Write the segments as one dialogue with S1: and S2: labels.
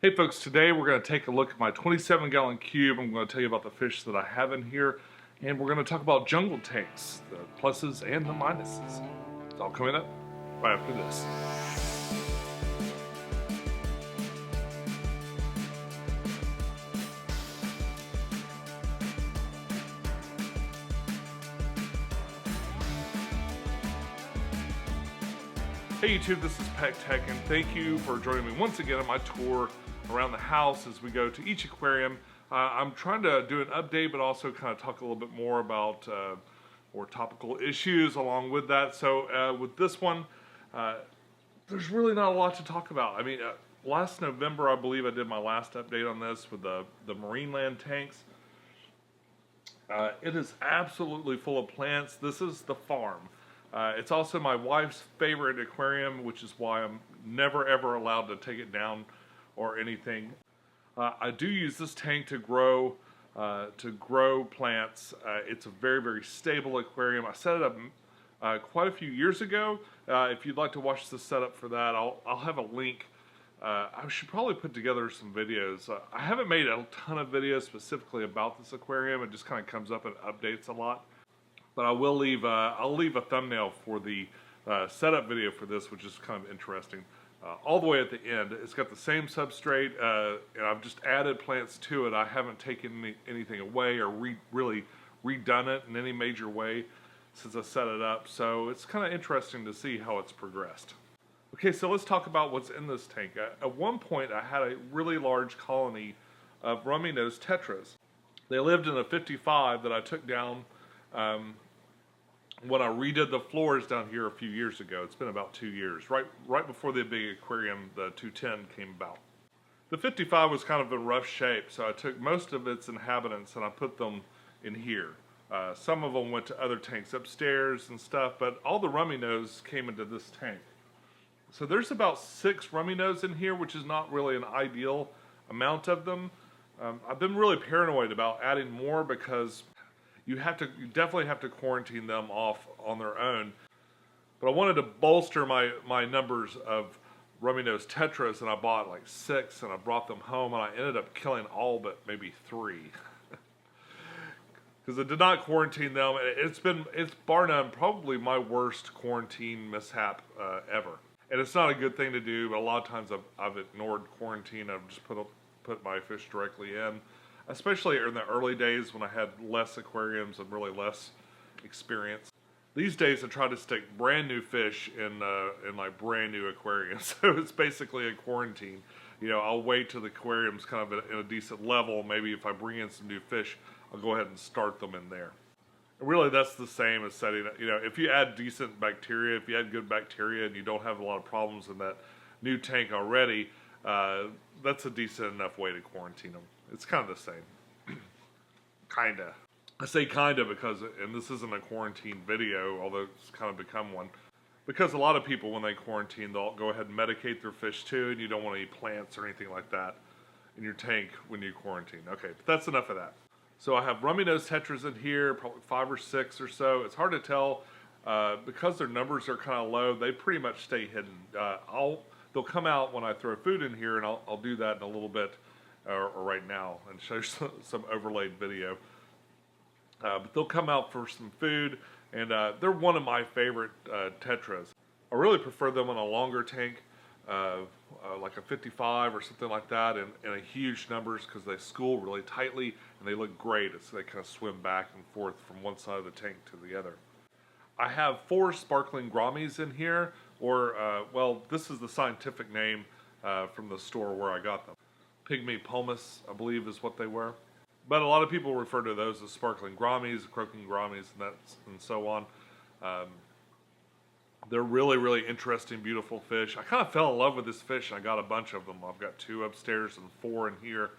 S1: Hey folks, today we're going to take a look at my 27-gallon cube. I'm going to tell you about the fish that I have in here, and we're going to talk about jungle tanks, the pluses and the minuses. It's all coming up right after this. Hey YouTube, this is Pecktec, and thank you for joining me once again on my tour around the house as we go to each aquarium. I'm trying to do an update, but also kind of talk a little bit more about more topical issues along with that. So with this one, there's really not a lot to talk about. I mean, last November, I believe I did my last update on this with the Marinland tanks. It is absolutely full of plants. This is the farm. It's also my wife's favorite aquarium, which is why I'm never ever allowed to take it down or anything. I do use this tank to grow plants. It's a very stable aquarium. I set it up quite a few years ago. If you'd like to watch the setup for that, I'll have a link. I should probably put together some videos. I haven't made a ton of videos specifically about this aquarium. It just kind of comes up and updates a lot. But I will leave. I'll leave a thumbnail for the setup video for this, which is kind of interesting. All the way at the end, it's got the same substrate, and I've just added plants to it. I haven't taken anything away or really redone it in any major way since I set it up. So it's kind of interesting to see how it's progressed. Okay, so let's talk about what's in this tank. At one point, I had a really large colony of Rummy tetras. They lived in a 55 that I took down when I redid the floors down here a few years ago. It's been about 2 years, right before the big aquarium, the 210, came about. The 55 was kind of in rough shape, so I took most of its inhabitants and I put them in here. Some of them went to other tanks upstairs and stuff, but all the Rummy came into this tank. So there's about 6 Rummy in here, which is not really an ideal amount of them. I've been really paranoid about adding more because you definitely have to quarantine them off on their own. But I wanted to bolster my numbers of Rummy tetras, and I bought like 6, and I brought them home, and I ended up killing all but maybe 3. Because I did not quarantine them. It's bar none probably my worst quarantine mishap ever. And it's not a good thing to do, but a lot of times I've ignored quarantine. I've just put my fish directly in. Especially in the early days when I had less aquariums and really less experience. These days I try to stick brand new fish in like brand new aquariums. So it's basically a quarantine. You know, I'll wait till the aquarium's kind of in a decent level. Maybe if I bring in some new fish, I'll go ahead and start them in there. And really that's the same as setting, you know, if you add decent bacteria, if you add good bacteria and you don't have a lot of problems in that new tank already, that's a decent enough way to quarantine them. It's kind of the same. Kinda. I say kinda because, and this isn't a quarantine video, although it's kind of become one, because a lot of people when they quarantine, they'll go ahead and medicate their fish too, and you don't want any plants or anything like that in your tank when you quarantine. Okay, but that's enough of that. So I have Rummy tetras in here, probably 5 or 6 or so. It's hard to tell because their numbers are kind of low. They pretty much stay hidden. They'll come out when I throw food in here, and I'll do that in a little bit. Or right now, and show some overlaid video. But they'll come out for some food, and they're one of my favorite tetras. I really prefer them in a longer tank, like a 55 or something like that, in a huge numbers because they school really tightly and they look great as they kind of swim back and forth from one side of the tank to the other. I have 4 sparkling gouramis in here, or well, this is the scientific name from the store where I got them. Pygmy pomus, I believe, is what they were. But a lot of people refer to those as sparkling gouramis, croaking gouramis, and so on. They're really interesting, beautiful fish. I kind of fell in love with this fish, and I got a bunch of them. I've got 2 upstairs and 4 in here.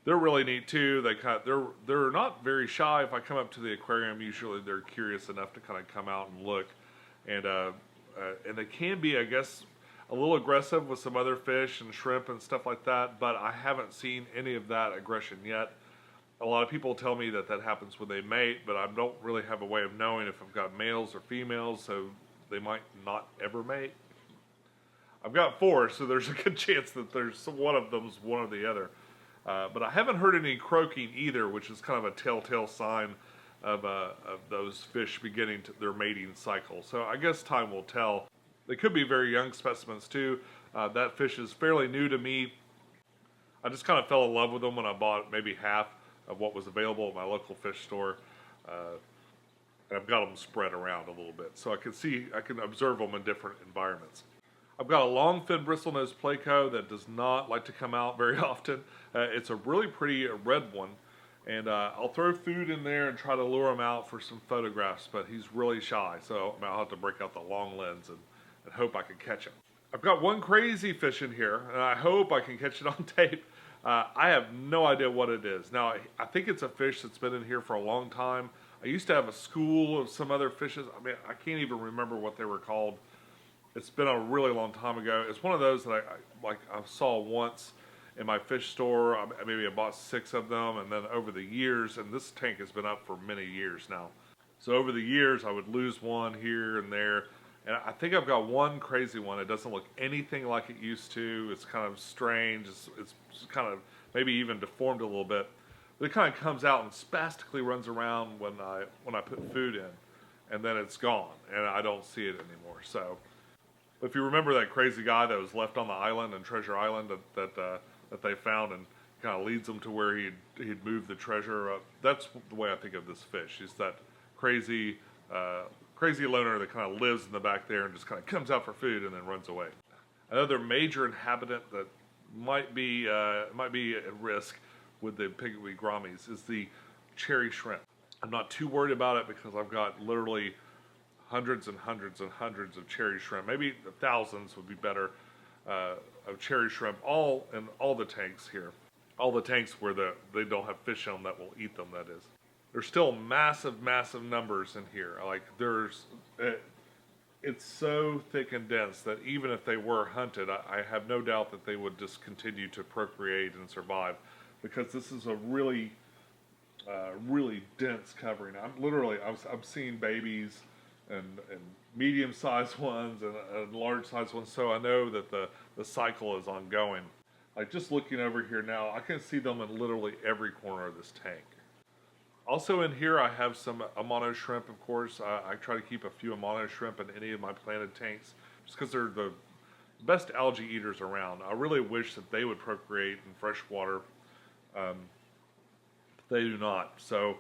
S1: They're really neat too. They're not very shy. If I come up to the aquarium, usually they're curious enough to kind of come out and look, and they can be, I guess, a little aggressive with some other fish and shrimp and stuff like that, but I haven't seen any of that aggression yet. A lot of people tell me that happens when they mate, but I don't really have a way of knowing if I've got males or females, so they might not ever mate. I've got 4, so there's a good chance that there's one of them's one or the other. But I haven't heard any croaking either, which is kind of a telltale sign of those fish beginning their mating cycle. So I guess time will tell. They could be very young specimens too. That fish is fairly new to me. I just kind of fell in love with them when I bought maybe half of what was available at my local fish store. And I've got them spread around a little bit, so I can observe them in different environments. I've got a long fin bristlenose pleco that does not like to come out very often. It's a really pretty red one, and I'll throw food in there and try to lure him out for some photographs, but he's really shy, so I'll have to break out the long lens and hope I can catch him. I've got one crazy fish in here, and I hope I can catch it on tape. I have no idea what it is. Now, I think it's a fish that's been in here for a long time. I used to have a school of some other fishes. I mean, I can't even remember what they were called. It's been a really long time ago. It's one of those that I saw once in my fish store. Maybe I bought 6 of them, and then over the years, and this tank has been up for many years now. So over the years, I would lose one here and there. And I think I've got one crazy one. It doesn't look anything like it used to. It's kind of strange. It's kind of maybe even deformed a little bit. But it kind of comes out and spastically runs around when I put food in, and then it's gone, and I don't see it anymore. So, if you remember that crazy guy that was left on the island, and Treasure Island, that they found and kind of leads them to where he'd moved the treasure. That's the way I think of this fish. He's that crazy loner that kind of lives in the back there and just kind of comes out for food and then runs away. Another major inhabitant that might be at risk with the Pecktec gouramis is the cherry shrimp. I'm not too worried about it because I've got literally hundreds and hundreds and hundreds of cherry shrimp. Maybe thousands would be better of cherry shrimp, all in all the tanks here. All the tanks where they don't have fish on that will eat them, that is. There's still massive, massive numbers in here. Like it's so thick and dense that even if they were hunted, I have no doubt that they would just continue to procreate and survive, because this is a really, really dense covering. I'm seeing babies and medium-sized ones and large-sized ones, so I know that the cycle is ongoing. Like just looking over here now, I can see them in literally every corner of this tank. Also in here, I have some Amano shrimp, of course. I try to keep a few Amano shrimp in any of my planted tanks, just because they're the best algae eaters around. I really wish that they would procreate in fresh water. They do not. So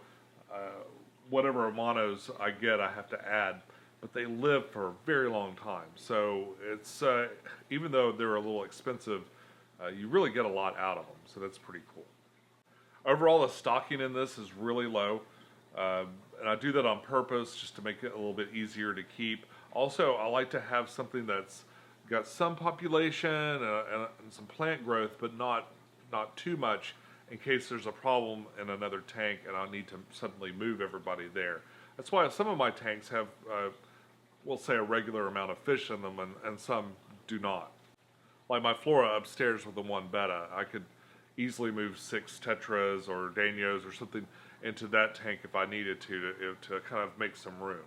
S1: whatever Amanos I get, I have to add. But they live for a very long time. So it's even though they're a little expensive, you really get a lot out of them. So that's pretty cool. Overall, the stocking in this is really low, and I do that on purpose just to make it a little bit easier to keep. Also, I like to have something that's got some population and some plant growth, but not too much, in case there's a problem in another tank and I need to suddenly move everybody there. That's why some of my tanks have, we'll say, a regular amount of fish in them, and some do not. Like my flora upstairs with the 1 betta, I could easily move 6 tetras or danios or something into that tank if I needed to kind of make some room.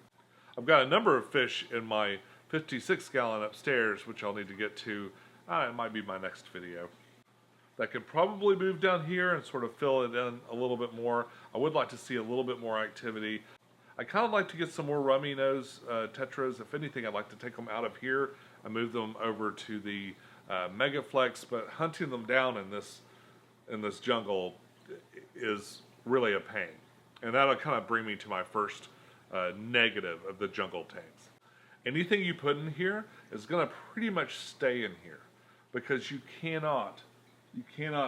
S1: I've got a number of fish in my 56 gallon upstairs, which I'll need to get to. It might be my next video. That could probably move down here and sort of fill it in a little bit more. I would like to see a little bit more activity. I kind of like to get some more rummy nose tetras. If anything, I'd like to take them out of here and move them over to the Megaflex, but hunting them down in this jungle is really a pain. And that'll kind of bring me to my first negative of the jungle tanks. Anything you put in here is going to pretty much stay in here, because you cannot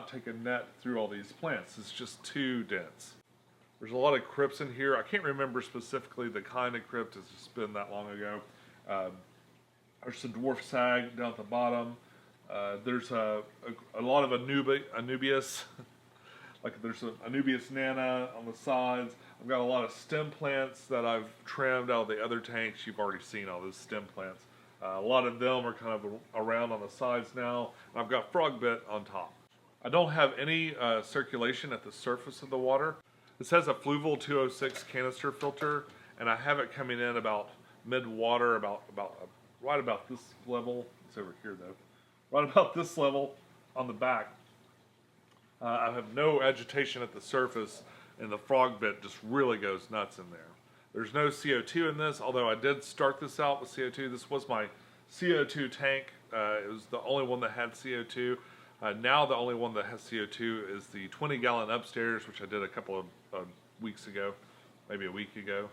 S1: take a net through all these plants. It's just too dense. There's a lot of crypts in here. I can't remember specifically the kind of crypt. It's just been that long ago. There's some dwarf sag down at the bottom. There's a lot of Anubias, like there's an Anubias nana on the sides. I've got a lot of stem plants that I've trimmed out of the other tanks. You've already seen all those stem plants. A lot of them are kind of around on the sides now. And I've got frog bit on top. I don't have any circulation at the surface of the water. This has a Fluval 206 canister filter, and I have it coming in about mid-water, right about this level. it's over here though. Right about this level on the back. I have no agitation at the surface, and the frog bit just really goes nuts in there. There's no CO2 in this, although I did start this out with CO2. This was my CO2 tank. It was the only one that had CO2. Now the only one that has CO2 is the 20-gallon upstairs, which I did a couple of weeks ago, maybe a week ago.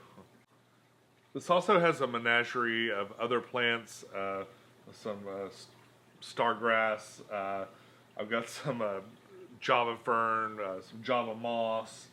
S1: This also has a menagerie of other plants, some stargrass. I've got some Java fern, some Java moss,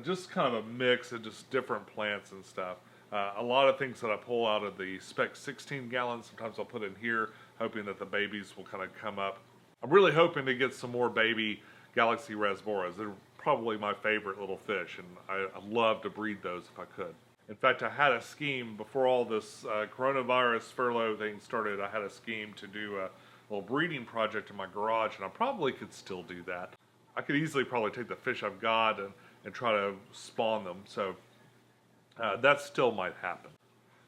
S1: just kind of a mix of just different plants and stuff. A lot of things that I pull out of the spec 16 gallons, sometimes I'll put in here, hoping that the babies will kind of come up. I'm really hoping to get some more baby Galaxy rasboras. They're probably my favorite little fish, and I'd love to breed those if I could. In fact, I had a scheme before all this coronavirus furlough thing started. I had a scheme to do a little breeding project in my garage, and I probably could still do that. I could easily probably take the fish I've got and try to spawn them, so that still might happen.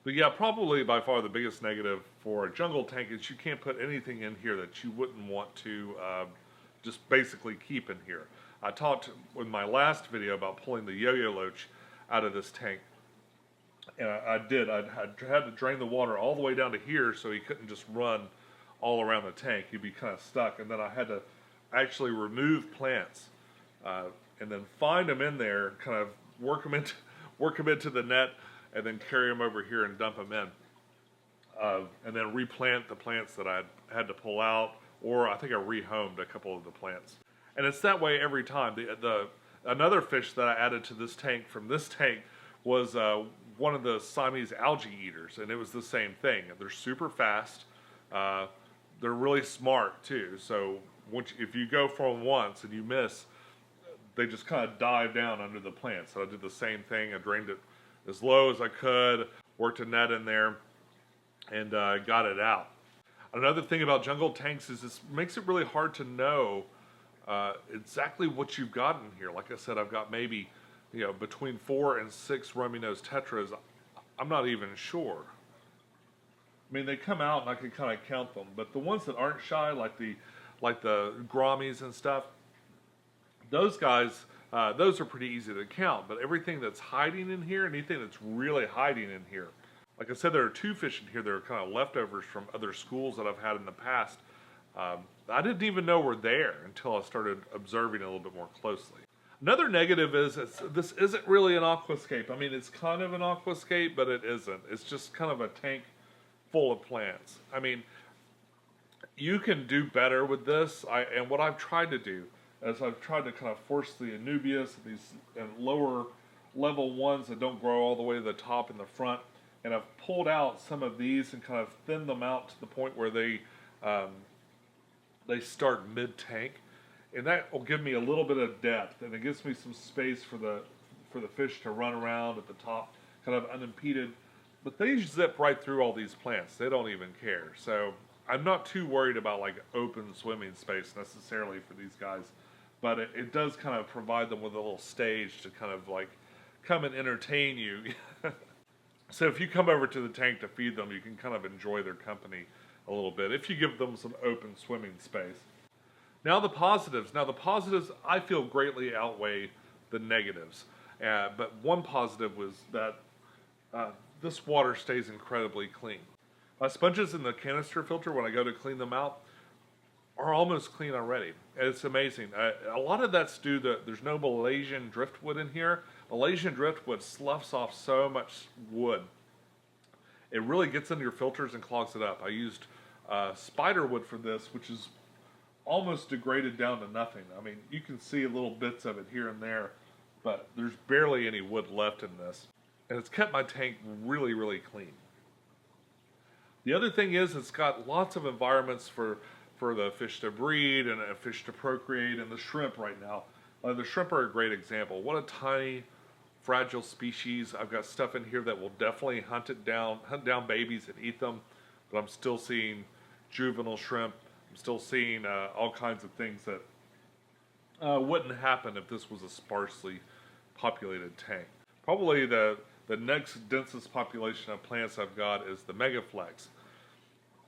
S1: But yeah, probably by far the biggest negative for a jungle tank is you can't put anything in here that you wouldn't want to just basically keep in here. I talked in my last video about pulling the yo-yo loach out of this tank. And I did. I had to drain the water all the way down to here so he couldn't just run all around the tank. He'd be kind of stuck. And then I had to actually remove plants and then find them in there, kind of work them into the net, and then carry them over here and dump them in. And then replant the plants that I had to pull out, or I think I rehomed a couple of the plants. And it's that way every time. Another fish that I added to this tank from this tank was one of the Siamese algae eaters, and it was the same thing. They're super fast. They're really smart too. So if you go for them once and you miss, they just kind of dive down under the plant. So I did the same thing. I drained it as low as I could, worked a net in there, and got it out. Another thing about jungle tanks is this makes it really hard to know exactly what you've got in here. Like I said, I've got maybe between 4 and 6 rummy-nosed tetras. I'm not even sure. I mean, they come out and I can kind of count them, but the ones that aren't shy, like the gouramis and stuff, those guys, those are pretty easy to count. But everything that's hiding in here, anything that's really hiding in here, like I said, there are 2 fish in here that are kind of leftovers from other schools that I've had in the past. I didn't even know were there until I started observing a little bit more closely. Another negative is this isn't really an aquascape. I mean, it's kind of an aquascape, but it isn't. It's just kind of a tank full of plants. I mean, you can do better with this. And what I've tried to do is I've tried to kind of force the Anubias, these lower level ones that don't grow all the way to the top in the front, and I've pulled out some of these and kind of thinned them out to the point where they start mid-tank. And that will give me a little bit of depth, and it gives me some space for the fish to run around at the top, kind of unimpeded. But they zip right through all these plants. They don't even care. So I'm not too worried about like open swimming space necessarily for these guys. But it does kind of provide them with a little stage to kind of like come and entertain you. So if you come over to the tank to feed them, you can kind of enjoy their company a little bit if you give them some open swimming space. Now the positives. Now the positives I feel greatly outweigh the negatives. But one positive was that this water stays incredibly clean. My sponges in the canister filter, when I go to clean them out, are almost clean already. And it's amazing. A lot of that's due to there's no Malaysian driftwood in here. Malaysian driftwood sloughs off so much wood. It really gets into your filters and clogs it up. I used spider wood for this, which is almost degraded down to nothing. I mean, you can see little bits of it here and there, but there's barely any wood left in this. And it's kept my tank really, really clean. The other thing is it's got lots of environments for the fish to breed and fish to procreate, and the shrimp right now. The shrimp are a great example. What a tiny, fragile species. I've got stuff in here that will definitely hunt down babies and eat them, but I'm still seeing juvenile shrimp. I'm still seeing all kinds of things that wouldn't happen if this was a sparsely populated tank. Probably the next densest population of plants I've got is the Megaflex.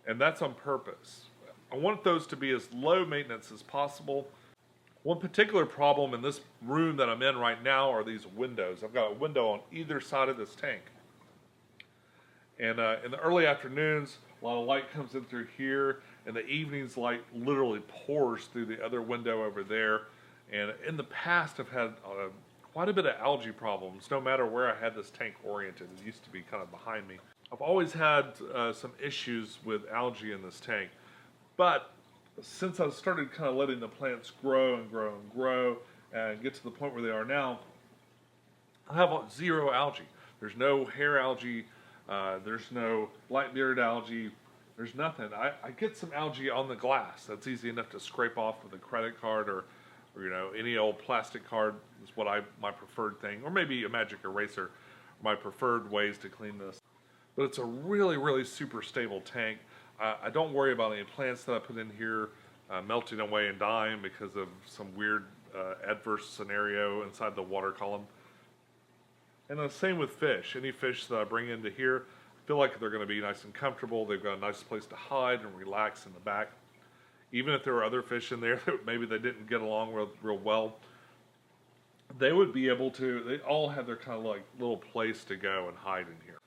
S1: and that's on purpose. I want those to be as low maintenance as possible. One particular problem in this room that I'm in right now are these windows. I've got a window on either side of this tank. And in the early afternoons, a lot of light comes in through here. In the evenings, light literally pours through the other window over there. And in the past, I've had quite a bit of algae problems, no matter where I had this tank oriented. It used to be kind of behind me. I've always had some issues with algae in this tank. But since I've started kind of letting the plants grow and grow and grow and get to the point where they are now, I have zero algae. There's no hair algae. There's no light-bearded algae. There's nothing. I get some algae on the glass. That's easy enough to scrape off with a credit card or you know, any old plastic card is what my preferred thing, or maybe a magic eraser, my preferred ways to clean this. But it's a really, really super stable tank. I don't worry about any plants that I put in here melting away and dying because of some weird adverse scenario inside the water column. And the same with fish. Any fish that I bring into here, I feel like they're going to be nice and comfortable. They've got a nice place to hide and relax in the back. Even if there were other fish in there that maybe they didn't get along real well, they would be able to, they all have their kind of like little place to go and hide in here.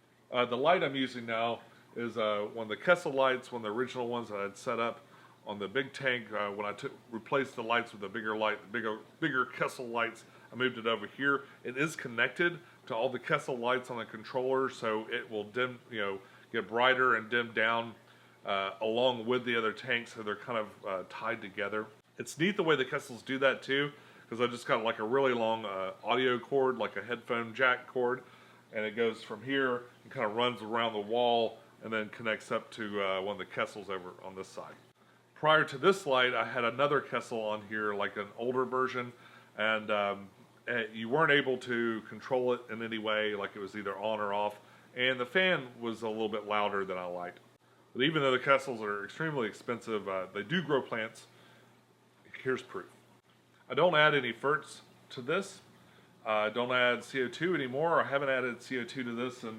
S1: The light I'm using now is one of the Kessel lights, one of the original ones that I had set up on the big tank. When I replaced the lights with a bigger light, bigger Kessel lights, I moved it over here. It is connected to all the Kessel lights on the controller, so it will dim, get brighter and dim down along with the other tanks, so they're kind of tied together. It's neat the way the Kessels do that too, because I just got like a really long audio cord, like a headphone jack cord, and it goes from here and kind of runs around the wall and then connects up to one of the Kessels over on this side. Prior to this light, I had another Kessel on here, like an older version, and you weren't able to control it in any way, like it was either on or off, and the fan was a little bit louder than I liked. But even though the Kessels are extremely expensive, they do grow plants. Here's proof. I don't add any ferts to this. I don't add CO2 anymore. I haven't added CO2 to this in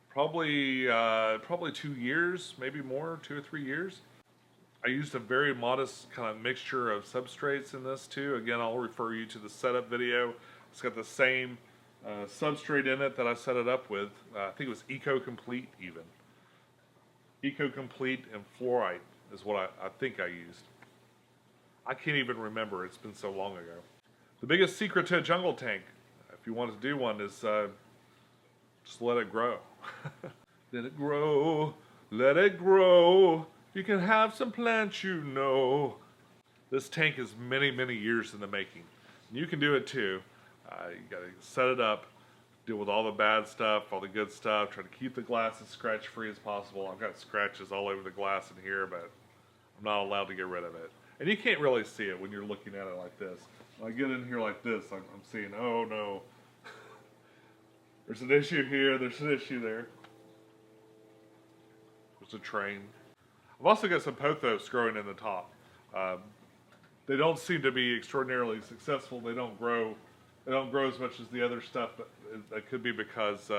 S1: probably 2 years, maybe more, 2 or 3 years. I used a very modest kind of mixture of substrates in this too. Again, I'll refer you to the setup video. It's got the same substrate in it that I set it up with. I think it was Eco-Complete even. Eco-Complete and fluorite is what I think I used. I can't even remember. It's been so long ago. The biggest secret to a jungle tank, if you want to do one, is just let it grow. Let it grow. Let it grow. You can have some plants, you know. This tank is many, many years in the making. And you can do it too. You gotta set it up, deal with all the bad stuff, all the good stuff, try to keep the glass as scratch free as possible. I've got scratches all over the glass in here, but I'm not allowed to get rid of it. And you can't really see it when you're looking at it like this. When I get in here like this, I'm seeing, oh no. There's an issue here, there's an issue there. There's a train. I've also got some pothos growing in the top. They don't seem to be extraordinarily successful. They don't grow as much as the other stuff, but that could be because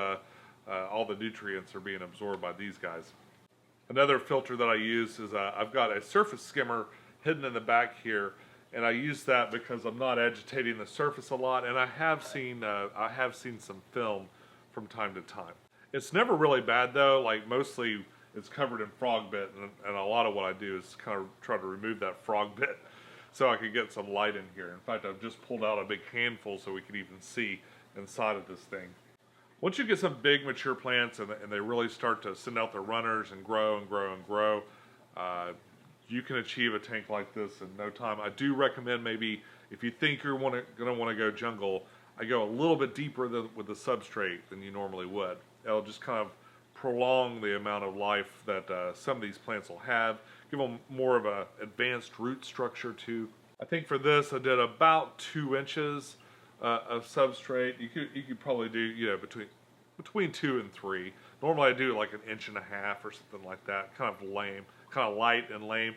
S1: all the nutrients are being absorbed by these guys. Another filter that I use is I've got a surface skimmer hidden in the back here, and I use that because I'm not agitating the surface a lot, and I have seen some film from time to time. It's never really bad though. Like mostly it's covered in frog bit, and a lot of what I do is kind of try to remove that frog bit so I could get some light in here. In fact, I've just pulled out a big handful so we could even see inside of this thing. Once you get some big mature plants and they really start to send out their runners and grow and grow and grow, you can achieve a tank like this in no time. I do recommend maybe if you think you're going to want to go jungle, I go a little bit deeper with the substrate than you normally would. It'll just kind of prolong the amount of life that some of these plants will have, give them more of an advanced root structure too. I think for this I did about 2 inches of substrate. You could probably do between 2 and 3. Normally I do like 1.5 inches or something like that. Kind of light and lame.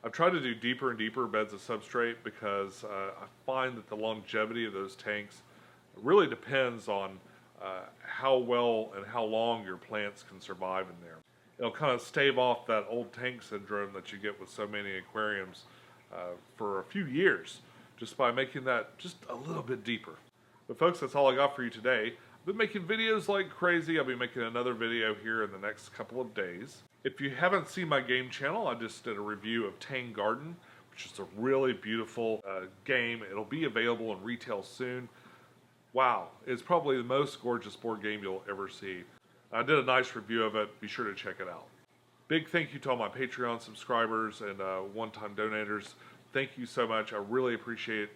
S1: I've tried to do deeper and deeper beds of substrate because I find that the longevity of those tanks really depends on how well and how long your plants can survive in there. It'll kind of stave off that old tank syndrome that you get with so many aquariums for a few years, just by making that just a little bit deeper. But folks, that's all I got for you today. I've been making videos like crazy. I'll be making another video here in the next couple of days. If you haven't seen my game channel, I just did a review of Tang Garden, which is a really beautiful game. It'll be available in retail soon. Wow, it's probably the most gorgeous board game you'll ever see. I did a nice review of it. Be sure to check it out. Big thank you to all my Patreon subscribers and one-time donators. Thank you so much. I really appreciate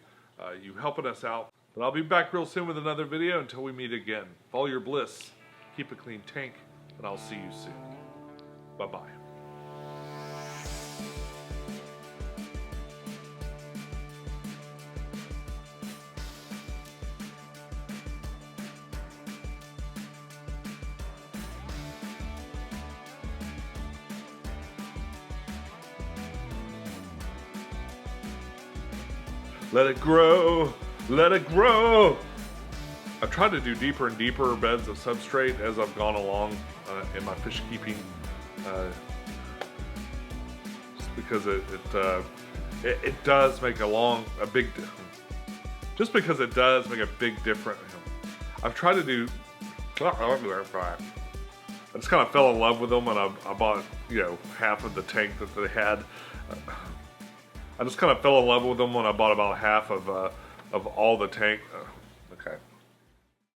S1: you helping us out. But I'll be back real soon with another video. Until we meet again, follow your bliss, keep a clean tank, and I'll see you soon. Bye-bye. Let it grow, let it grow. I've tried to do deeper and deeper beds of substrate as I've gone along in my fish keeping, just because it does make a big just because it does make a big difference. I've tried to do. I just kind of fell in love with them, and I bought half of the tank that they had. I just kind of fell in love with them when I bought about half of all the tank.